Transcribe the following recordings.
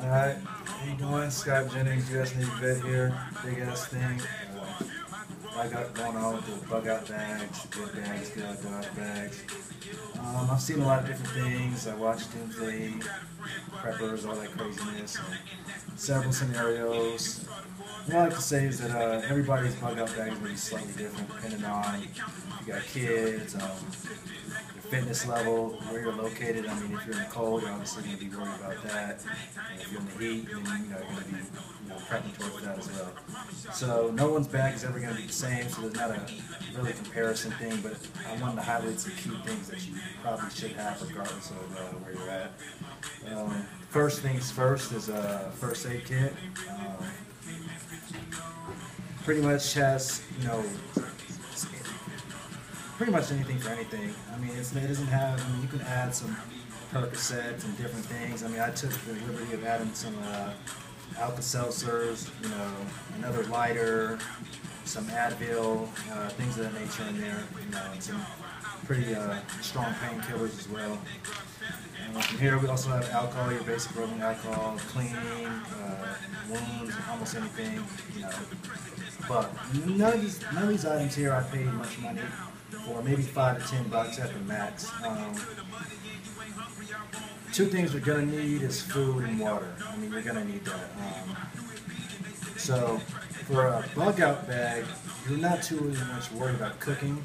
Alright, how you doing? Scott Jennings, US Navy vet here. Big ass thing. I got going on with the bug out bags, good bags, good out dog bags. I've seen a lot of different things. I watched Doomsday Preppers, all that craziness, and several scenarios. What I like to say is that everybody's bug out bag is going to be slightly different depending on if you got kids, your fitness level, where you're located. I mean, if you're in the cold, you're obviously going to be worried about that. And if you're in the heat, then you're going to be prepping towards that as well. So no one's bag is ever going to be the same, so there's not a really comparison thing, but I wanted to highlight some key things that you probably should have regardless of where you're at. First things first is a first aid kit. Pretty much has, pretty much anything for anything. I mean, it doesn't have, you can add some Percocets and different things. I mean, I took the liberty of adding some Alka-Seltzers, another lighter, some Advil, things of that nature in there, and some pretty strong painkillers as well. From here, we also have alcohol, your basic rubbing alcohol, cleaning, wounds, almost anything, But none of these items here I paid much money for, maybe $5 to $10 at the max. Two things we're gonna need is food and water. I mean, you're gonna need that. So for a bug out bag, you're not too much worried about cooking.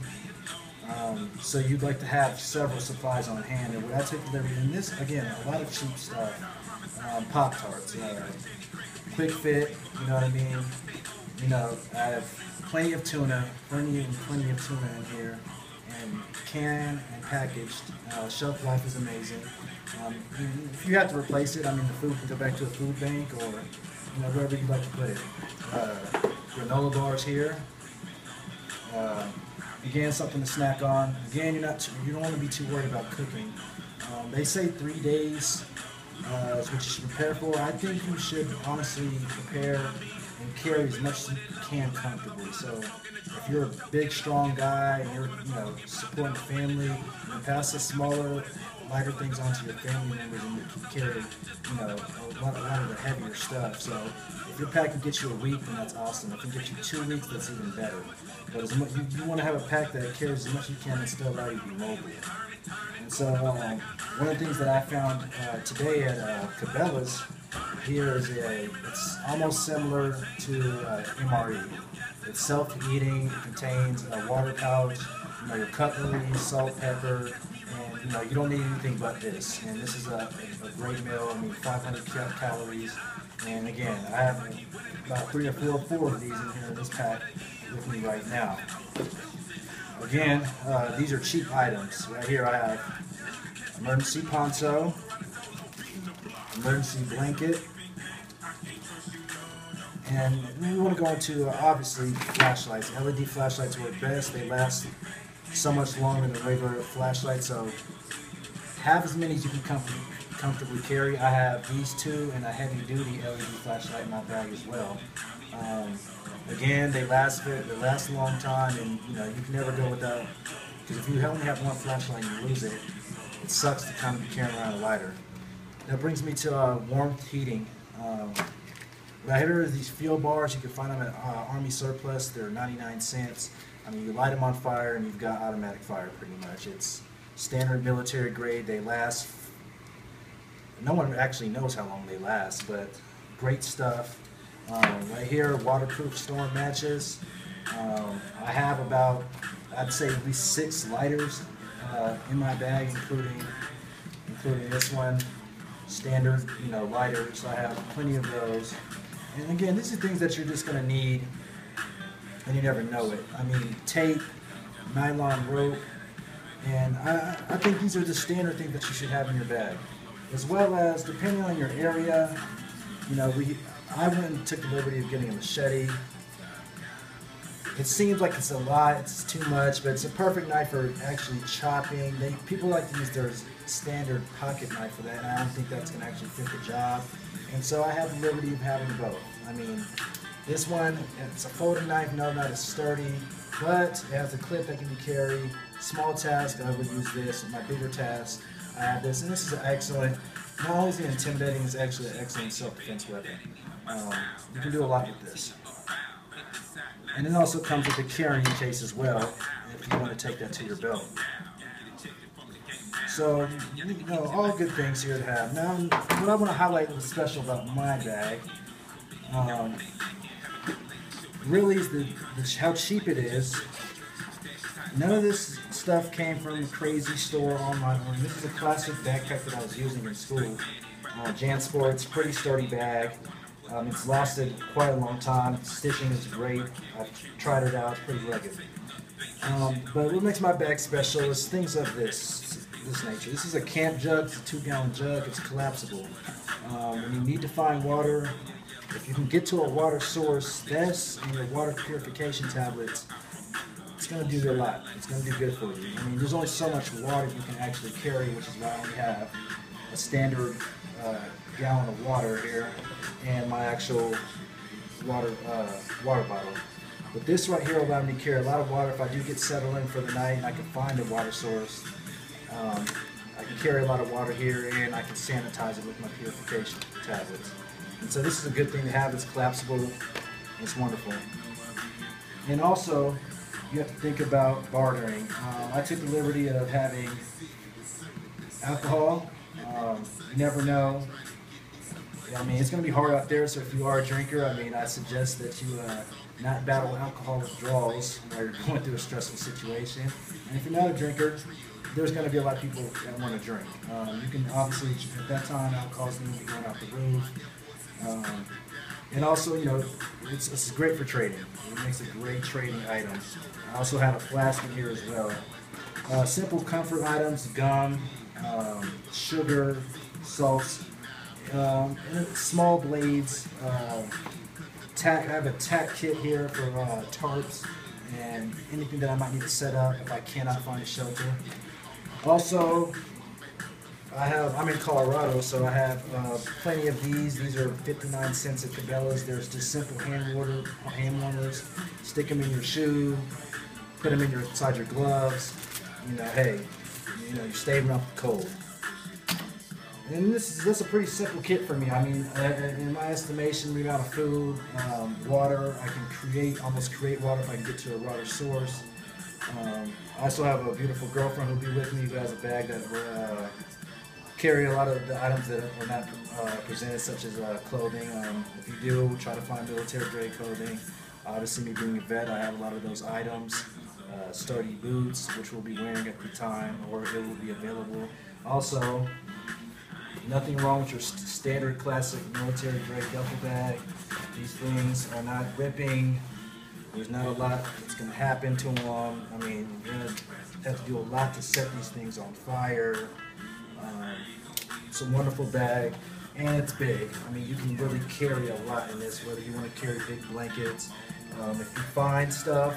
So you'd like to have several supplies on hand. And what I take delivery in this, again, a lot of cheap stuff. Pop-Tarts, Quick Fit, you know what I mean? I have plenty of tuna, plenty of tuna in here, and canned and packaged. Shelf life is amazing. If you have to replace it, I mean, the food can go back to a food bank or wherever you'd like to put it. Granola bars here. Again, something to snack on. Again, you don't want to be too worried about cooking. They say 3 days is what you should prepare for. I think you should honestly prepare and carry as much as you can comfortably. So if you're a big, strong guy and you're supporting the family, pass the smaller, lighter things onto your family members, and you can carry a lot of the heavier stuff. So if your pack can get you a week, then that's awesome. If it can get you 2 weeks, that's even better. But you want to have a pack that carries as much as you can and still allow you to be mobile. And so one of the things that I found today at Cabela's here is it's almost similar to MRE. It's self-eating. It contains a water pouch, your cutlery, salt, pepper, and you don't need anything but this. And this is a great meal. I mean, 500 calories. And again, I have about 3 or 4 of these in here in this pack with me right now. Again, these are cheap items. Right here I have emergency poncho, emergency blanket, and we want to go into obviously flashlights. LED flashlights work best. They last so much longer than regular flashlights, so have as many as you can comfortably carry. I have these two and a heavy-duty LED flashlight in my bag as well. Again, they last a long time, and you can never go without. Because if you only have one flashlight and you lose it, it sucks to kind of be carrying around a lighter. That brings me to warmth heating. Right here are these fuel bars. You can find them at Army Surplus. They're 99 cents. I mean, you light them on fire and you've got automatic fire pretty much. It's standard military grade. They last. No one actually knows how long they last, but great stuff. Right here, waterproof storm matches. I have about, I'd say at least 6 lighters in my bag, including this one, standard, lighter. So I have plenty of those. And again, these are things that you're just going to need, and you never know it. I mean, tape, nylon rope, and I think these are the standard things that you should have in your bag. As well as, depending on your area, I went and took the liberty of getting a machete. It seems like it's a lot, it's too much, but it's a perfect knife for actually chopping. People like to use their standard pocket knife for that, and I don't think that's going to actually fit the job. And so I have the liberty of having both. I mean, this one, it's a folding knife, no, not as sturdy, but it has a clip that can be carried. Small task, I would use this. My bigger task, I have this, and this is excellent. not only is it intimidating, it's actually an excellent self-defense weapon. Um, you can do a lot with this. And it also comes with a carrying case as well, if you want to take that to your belt. So, all good things here to have. Now, what I want to highlight what's special about my bag, um, really is how cheap it is. None of this stuff came from a crazy store online. This is a classic backpack that I was using in school. JanSport's pretty sturdy bag. It's lasted quite a long time. Stitching is great. I've tried it out. It's pretty rugged. But what makes my bag special is things of this nature. This is a camp jug. It's a 2-gallon jug. It's collapsible. When you need to find water, if you can get to a water source, this and your water purification tablets, it's going to do you a lot. It's going to do good for you. I mean, there's only so much water you can actually carry, which is why I only have a standard gallon of water here and my actual water bottle. But this right here will allow me to carry a lot of water if I do get settled in for the night and I can find a water source. I can carry a lot of water here and I can sanitize it with my purification tablets. And so this is a good thing to have. It's collapsible. It's wonderful. And also, you have to think about bartering. I took the liberty of having alcohol. You never know. I mean, it's going to be hard out there, so if you are a drinker, I mean, I suggest that you not battle alcohol withdrawals while you're going through a stressful situation. And if you're not a drinker, there's going to be a lot of people that want to drink. You can obviously, at that time, alcohol's going to be going out the roof. And also, it's great for trading. It makes a great trading item. I also have a flask in here as well. Simple comfort items, gum, sugar, salts, and small blades. I have a tack kit here for tarps and anything that I might need to set up if I cannot find a shelter. Also, I'm in Colorado, so I have plenty of these. These are 59 cents at Cabela's. There's just simple hand warmers. Stick them in your shoe, put them inside your gloves. Hey, you're staving off the cold. And this is a pretty simple kit for me. I mean, in my estimation, the amount of food, water, I can almost create water if I can get to a water source. I also have a beautiful girlfriend who'll be with me who has a bag that will carry a lot of the items that are not presented, such as clothing. If you do, try to find military-grade clothing. Obviously, me being a vet, I have a lot of those items. Sturdy boots, which we'll be wearing at the time, or it will be available. Also, nothing wrong with your standard classic military-grade duffel bag. These things are not ripping. There's not a lot that's going to happen to them. I mean, you're going to have to do a lot to set these things on fire. It's a wonderful bag, and it's big. I mean, you can really carry a lot in this, whether you want to carry big blankets. If you find stuff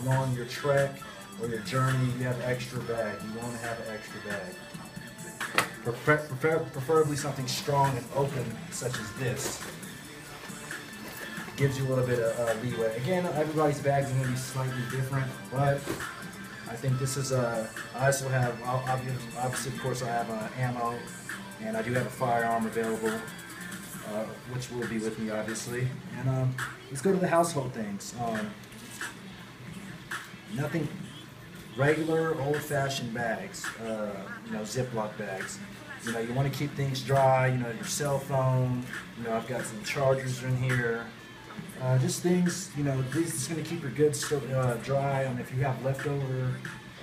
along your trek or your journey, you have an extra bag. You want to have an extra bag. Preferably something strong and open, such as this. Gives you a little bit of leeway. Again, everybody's bags are going to be slightly different, but I think this is I also have, obviously, of course, I have ammo, and I do have a firearm available, which will be with me, obviously. And let's go to the household things. Nothing regular, old-fashioned bags, Ziploc bags. You want to keep things dry. Your cell phone. I've got some chargers in here. Just things, this is going to keep your goods still dry. If you have leftover,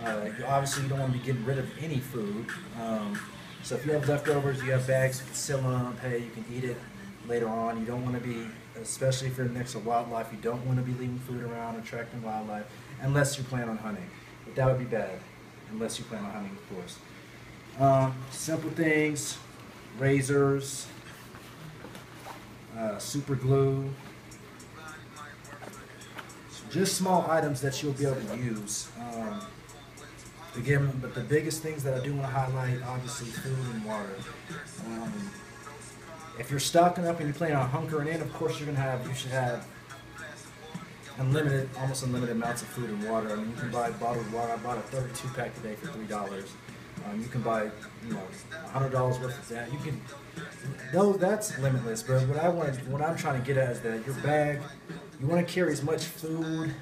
obviously you don't want to be getting rid of any food. So if you have leftovers, you have bags you can seal up. Hey, you can eat it later on. You don't want to be, especially if you're next to wildlife, you don't want to be leaving food around, attracting wildlife, unless you plan on hunting. But that would be bad, unless you plan on hunting, of course. Simple things, razors, super glue. Just small items that you'll be able to use. Again, but the biggest things that I do want to highlight, obviously, food and water. If you're stocking up and you're planning on hunkering in, of course you should have almost unlimited amounts of food and water. I mean, you can buy bottled water. I bought a 32 pack today for $3. You can buy, $100 worth of that. You can, no, that's limitless. But what I'm trying to get at is that your bag, you want to carry as much food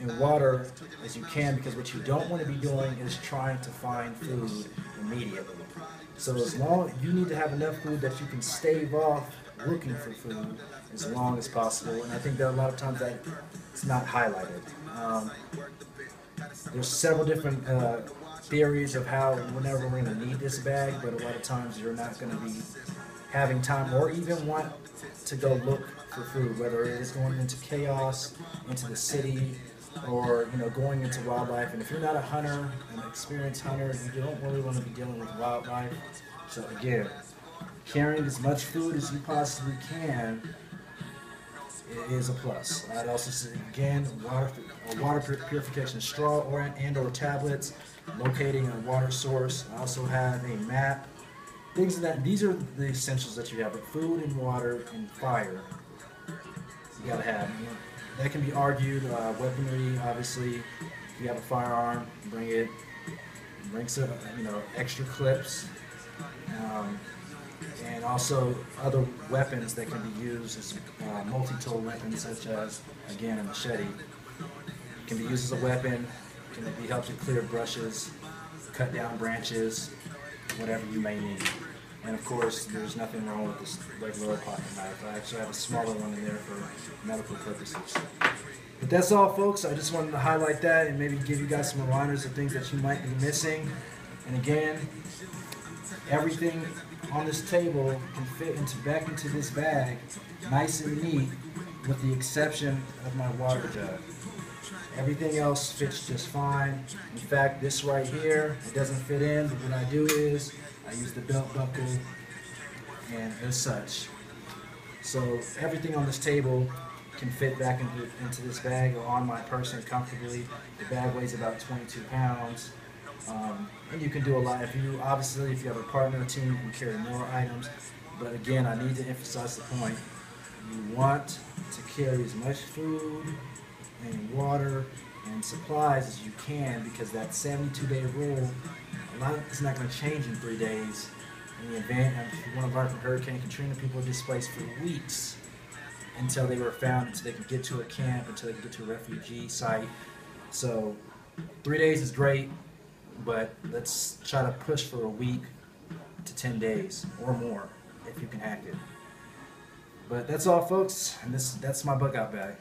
and water as you can, because what you don't want to be doing is trying to find food immediately. So as long you need to have enough food that you can stave off looking for food as long as possible, and I think that a lot of times that it's not highlighted. There's several different theories of how whenever we're going to need this bag, but a lot of times you're not going to be having time or even want to go look for food, whether it is going into chaos, into the city, or going into wildlife. And if you're not a hunter, an experienced hunter, you don't really want to be dealing with wildlife. So again, carrying as much food as you possibly can is a plus. I'd also say again, water purification straw or tablets, locating a water source. I also have a map. Things of that. These are the essentials that you have. But food and water and fire, you gotta have. That can be argued. Weaponry, obviously. If you have a firearm, bring it. Bring some, extra clips. And also other weapons that can be used as multi-tool weapons, such as, again, a machete. Can be used as a weapon. Can be helped to clear brushes, cut down branches, whatever you may need. And of course, there's nothing wrong with this regular pocket knife. I actually have a smaller one in there for medical purposes. But that's all, folks. I just wanted to highlight that and maybe give you guys some reminders of things that you might be missing. And again, everything on this table can fit back into this bag, nice and neat, with the exception of my water jug. Everything else fits just fine. In fact, this right here, it doesn't fit in, but what I do is I use the belt buckle and as such. So everything on this table can fit back into this bag or on my person comfortably. The bag weighs about 22 pounds. And you can do a lot. If you have a partner or team, you can carry more items. But again, I need to emphasize the point. You want to carry as much food and water and supplies as you can, because that 72-day rule, a lot of it's not going to change in 3 days. In the event of one of our Hurricane Katrina, people were displaced for weeks until they were found, until they could get to a camp, until they could get to a refugee site. So 3 days is great, but let's try to push for a week to 10 days or more if you can hack it. But that's all, folks, and that's my bug out bag.